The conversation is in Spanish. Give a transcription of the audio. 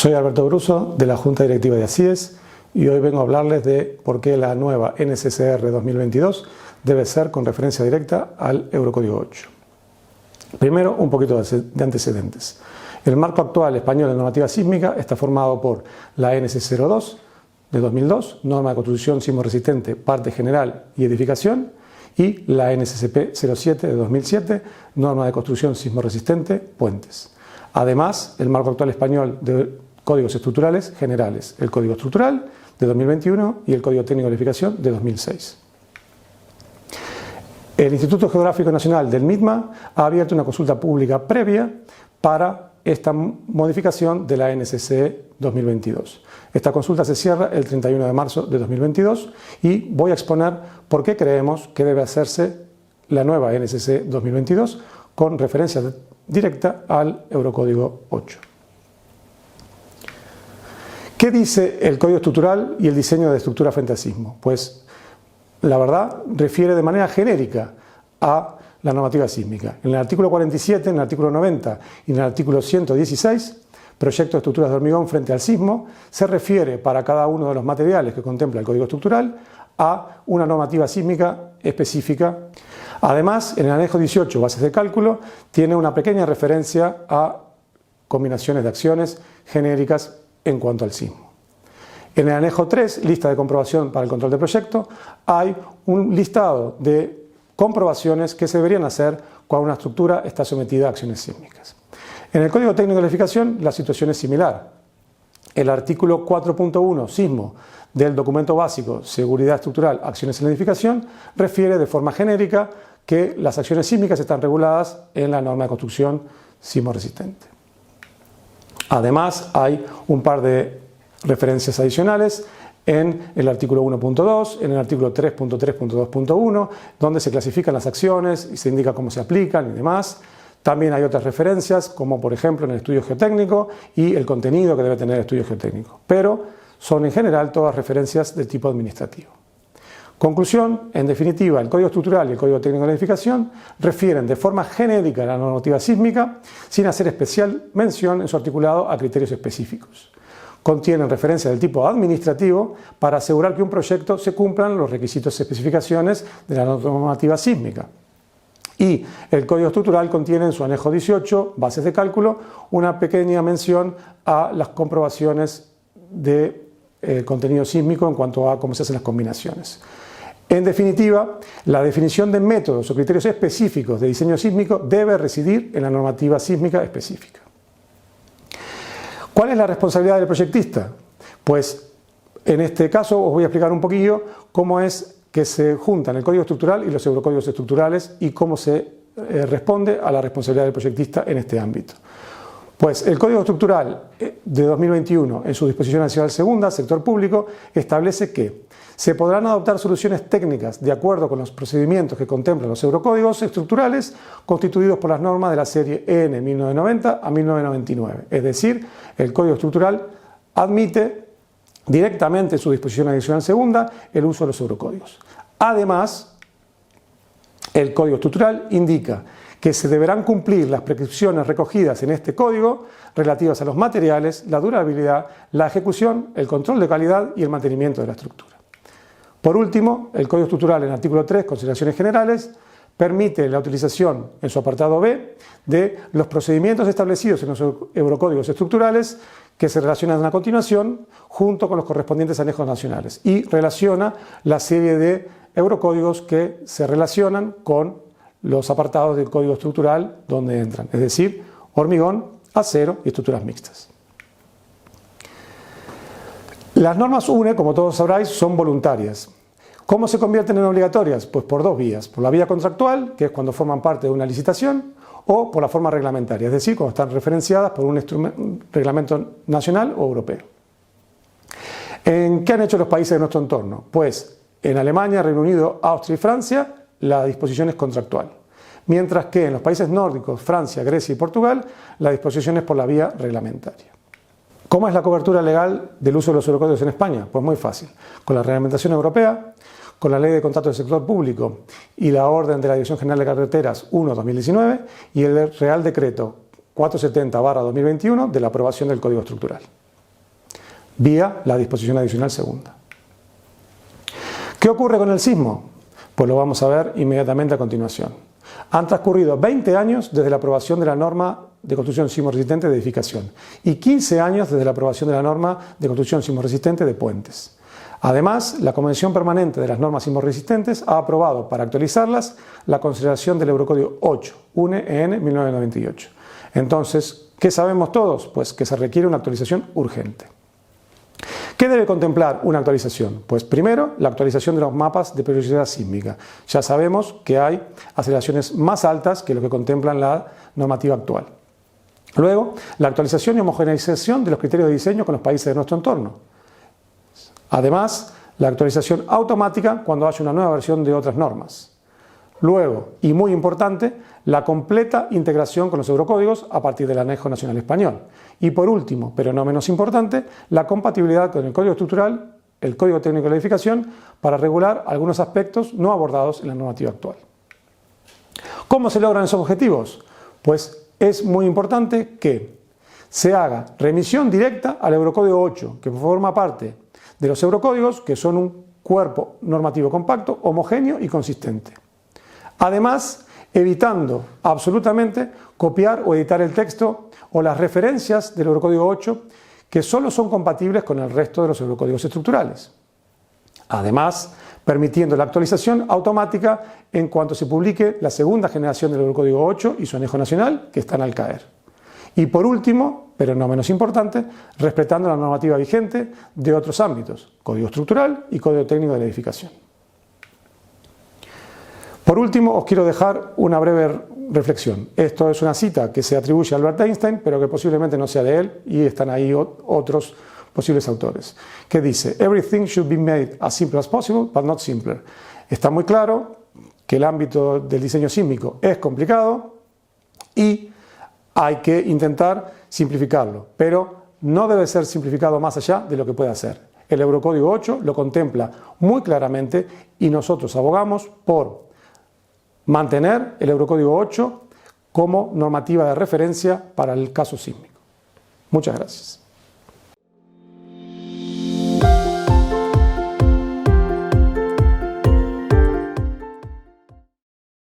Soy Alberto Bruso de la Junta Directiva de ACIES y hoy vengo a hablarles de por qué la nueva NSCR 2022 debe ser con referencia directa al Eurocódigo 8. Primero, un poquito de antecedentes. El marco actual español de normativa sísmica está formado por la NS 02 de 2002, norma de construcción sismo resistente, parte general y edificación, y la NSCP 07 de 2007, norma de construcción sismo resistente, puentes. Además, el marco actual español de códigos estructurales generales, el Código Estructural de 2021 y el Código Técnico de Edificación de 2006. El Instituto Geográfico Nacional del MITMA ha abierto una consulta pública previa para esta modificación de la NSCE 2022. Esta consulta se cierra el 31 de marzo de 2022 y voy a exponer por qué creemos que debe hacerse la nueva NSCE 2022 con referencia directa al Eurocódigo 8. ¿Qué dice el Código Estructural y el diseño de estructura frente al sismo? Pues la verdad refiere de manera genérica a la normativa sísmica. En el artículo 47, en el artículo 90 y en el artículo 116, proyecto de estructuras de hormigón frente al sismo, se refiere para cada uno de los materiales que contempla el Código Estructural a una normativa sísmica específica. Además, en el anejo 18, bases de cálculo, tiene una pequeña referencia a combinaciones de acciones genéricas en cuanto al sismo. En el anejo 3, lista de comprobación para el control de proyecto, hay un listado de comprobaciones que se deberían hacer cuando una estructura está sometida a acciones sísmicas. En el Código Técnico de Edificación la situación es similar. El artículo 4.1, sismo, del documento básico Seguridad Estructural, Acciones en la Edificación, refiere de forma genérica que las acciones sísmicas están reguladas en la norma de construcción sismo resistente. Además, hay un par de referencias adicionales en el artículo 1.2, en el artículo 3.3.2.1, donde se clasifican las acciones y se indica cómo se aplican y demás. También hay otras referencias, como por ejemplo en el estudio geotécnico y el contenido que debe tener el estudio geotécnico. Pero son en general todas referencias de tipo administrativo. Conclusión, en definitiva, el Código Estructural y el Código Técnico de Edificación refieren de forma genérica a la normativa sísmica sin hacer especial mención en su articulado a criterios específicos. Contienen referencias del tipo administrativo para asegurar que un proyecto se cumplan los requisitos y especificaciones de la normativa sísmica. Y el Código Estructural contiene en su anejo 18, bases de cálculo, una pequeña mención a las comprobaciones de contenido sísmico en cuanto a cómo se hacen las combinaciones. En definitiva, la definición de métodos o criterios específicos de diseño sísmico debe residir en la normativa sísmica específica. ¿Cuál es la responsabilidad del proyectista? Pues en este caso os voy a explicar un poquillo cómo es que se juntan el Código Estructural y los Eurocódigos Estructurales y cómo se responde a la responsabilidad del proyectista en este ámbito. Pues el Código Estructural de 2021, en su disposición adicional segunda, sector público, establece que se podrán adoptar soluciones técnicas de acuerdo con los procedimientos que contemplan los Eurocódigos Estructurales constituidos por las normas de la serie EN 1990 a 1999. Es decir, el Código Estructural admite directamente en su disposición adicional segunda el uso de los Eurocódigos. Además, el Código Estructural indica que se deberán cumplir las prescripciones recogidas en este código relativas a los materiales, la durabilidad, la ejecución, el control de calidad y el mantenimiento de la estructura. Por último, el Código Estructural en el artículo 3, consideraciones generales, permite la utilización en su apartado B de los procedimientos establecidos en los Eurocódigos Estructurales que se relacionan a continuación junto con los correspondientes anejos nacionales y relaciona la serie de Eurocódigos que se relacionan con los apartados del Código Estructural donde entran, es decir, hormigón, acero y estructuras mixtas. Las normas UNE, como todos sabráis, son voluntarias. ¿Cómo se convierten en obligatorias? Pues por dos vías, por la vía contractual, que es cuando forman parte de una licitación, o por la forma reglamentaria, es decir, cuando están referenciadas por un reglamento nacional o europeo. ¿Qué han hecho los países de nuestro entorno? Pues en Alemania, Reino Unido, Austria y Francia, la disposición es contractual, mientras que en los países nórdicos, Francia, Grecia y Portugal, la disposición es por la vía reglamentaria. ¿Cómo es la cobertura legal del uso de los Eurocódigos en España? Pues muy fácil, con la reglamentación europea, con la Ley de Contratos del Sector Público y la Orden de la Dirección General de Carreteras 1/2019 y el Real Decreto 470/2021 de la aprobación del Código Estructural. vía la disposición adicional segunda. ¿Qué ocurre con el sismo? Pues lo vamos a ver inmediatamente a continuación. Han transcurrido 20 años desde la aprobación de la norma de construcción sismo resistente de edificación y 15 años desde la aprobación de la norma de construcción sismo resistente de puentes. Además, la Convención Permanente de las Normas Sismo Resistentes ha aprobado, para actualizarlas, la consideración del Eurocódigo 8, UNE-EN 1998. Entonces, ¿qué sabemos todos? Pues que se requiere una actualización urgente. ¿Qué debe contemplar una actualización? Pues primero, la actualización de los mapas de periodicidad sísmica. Ya sabemos que hay aceleraciones más altas que lo que contempla la normativa actual. Luego, la actualización y homogeneización de los criterios de diseño con los países de nuestro entorno. Además, la actualización automática cuando haya una nueva versión de otras normas. Luego, y muy importante, la completa integración con los eurocódigos a partir del Anejo Nacional Español. Y por último, pero no menos importante, la compatibilidad con el Código Estructural, el Código Técnico de la Edificación, para regular algunos aspectos no abordados en la normativa actual. ¿Cómo se logran esos objetivos? Pues es muy importante que se haga remisión directa al Eurocódigo 8, que forma parte de los eurocódigos, que son un cuerpo normativo compacto, homogéneo y consistente. Además, evitando absolutamente copiar o editar el texto o las referencias del Eurocódigo 8 que solo son compatibles con el resto de los eurocódigos estructurales. Además, permitiendo la actualización automática en cuanto se publique la segunda generación del Eurocódigo 8 y su anejo nacional, que están al caer. Y por último, pero no menos importante, respetando la normativa vigente de otros ámbitos, Código Estructural y Código Técnico de la Edificación. Por último, os quiero dejar una breve reflexión. Esto es una cita que se atribuye a Albert Einstein, pero que posiblemente no sea de él, y están ahí otros posibles autores, que dice: "Everything should be made as simple as possible, but not simpler". Está muy claro que el ámbito del diseño sísmico es complicado y hay que intentar simplificarlo, pero no debe ser simplificado más allá de lo que puede hacer. El Eurocódigo 8 lo contempla muy claramente y nosotros abogamos por mantener el Eurocódigo 8 como normativa de referencia para el caso sísmico. Muchas gracias.